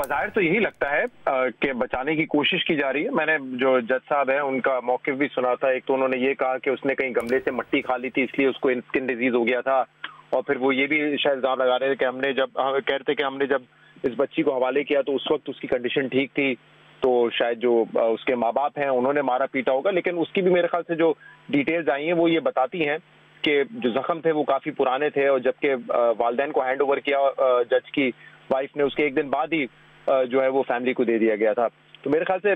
बाज़ाहिर तो यही लगता है कि बचाने की कोशिश की जा रही है। मैंने जो जज साहब हैं उनका मौक़िफ़ भी सुना था। एक तो उन्होंने ये कहा कि उसने कहीं गमले से मिट्टी खा ली थी इसलिए उसको स्किन डिजीज़ हो गया था, और फिर वो ये भी शायद इल्ज़ाम लगा रहे थे कि हमने जब कह रहे थे कि हमने जब इस बच्ची को हवाले किया तो उस वक्त उसकी कंडीशन ठीक थी, तो शायद जो उसके माँ बाप हैं उन्होंने मारा पीटा होगा। लेकिन उसकी भी मेरे ख्याल से जो डिटेल्स आई हैं वो ये बताती हैं कि जो ज़ख्म थे वो काफ़ी पुराने थे, और जबकि वालिदैन को हैंड ओवर किया जज की वाइफ ने, उसके एक दिन बाद ही जो है वो फैमिली को दे दिया गया था। तो मेरे ख्याल से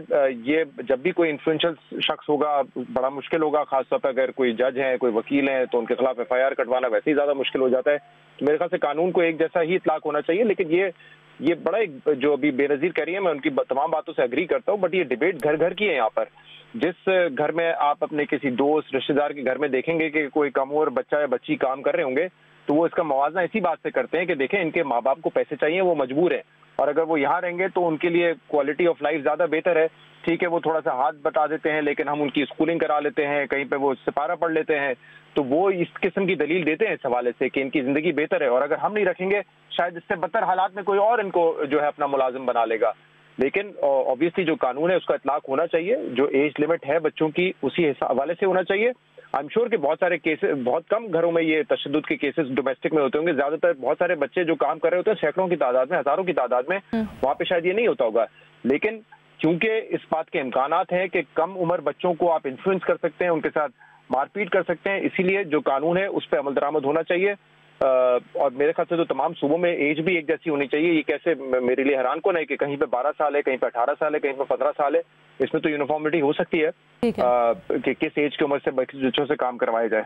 ये जब भी कोई इन्फ्लुएंशियल शख्स होगा बड़ा मुश्किल होगा, खासतौर पर अगर कोई जज हैं, कोई वकील हैं, तो उनके खिलाफ FIR कटवाना वैसे ही ज़्यादा मुश्किल हो जाता है। तो मेरे ख्याल से कानून को एक जैसा ही इतलाक होना चाहिए। लेकिन ये बड़ा एक जो अभी बेनज़ीर कह रही है, मैं उनकी तमाम बातों से एग्री करता हूँ, बट ये डिबेट घर घर की है। यहाँ पर जिस घर में आप अपने किसी दोस्त रिश्तेदार के घर में देखेंगे कि कोई कम उम्र बच्चा या बच्ची काम कर रहे होंगे, तो वो इसका मवाजना इसी बात से करते हैं कि देखें इनके माँ बाप को पैसे चाहिए, वो मजबूर हैं, और अगर वो यहाँ रहेंगे तो उनके लिए क्वालिटी ऑफ लाइफ ज़्यादा बेहतर है। ठीक है, वो थोड़ा सा हाथ बटा देते हैं, लेकिन हम उनकी स्कूलिंग करा लेते हैं, कहीं पे वो सिपारा पढ़ लेते हैं, तो वो इस किस्म की दलील देते हैं इस हवाले से कि इनकी ज़िंदगी बेहतर है, और अगर हम नहीं रखेंगे शायद इससे बदतर हालात में कोई और इनको जो है अपना मुलाजिम बना लेगा। लेकिन ऑब्वियसली जो कानून है उसका इतलाक होना चाहिए, जो एज लिमिट है बच्चों की उसी हवाले से होना चाहिए। आई एम श्योर कि बहुत सारे केसेस, बहुत कम घरों में ये तशद्दुद के केसेस डोमेस्टिक में होते होंगे, ज्यादातर बहुत सारे बच्चे जो काम कर रहे होते हैं सैकड़ों की तादाद में, हजारों की तादाद में, वहाँ पे शायद ये नहीं होता होगा। लेकिन क्योंकि इस बात के इम्कानात हैं कि कम उम्र बच्चों को आप इन्फ्लुएंस कर सकते हैं, उनके साथ मारपीट कर सकते हैं, इसीलिए जो कानून है उस पर अमल दरामद होना चाहिए। और मेरे ख्याल से तो तमाम सूबों में एज भी एक जैसी होनी चाहिए। ये कैसे मेरे लिए हैरान कौन है कि कहीं पे 12 साल है, कहीं पे 18 साल है, कहीं पे 15 साल है। इसमें तो यूनिफॉर्मिटी हो सकती है कि किस एज की उम्र से बच्चों से काम करवाया जाए।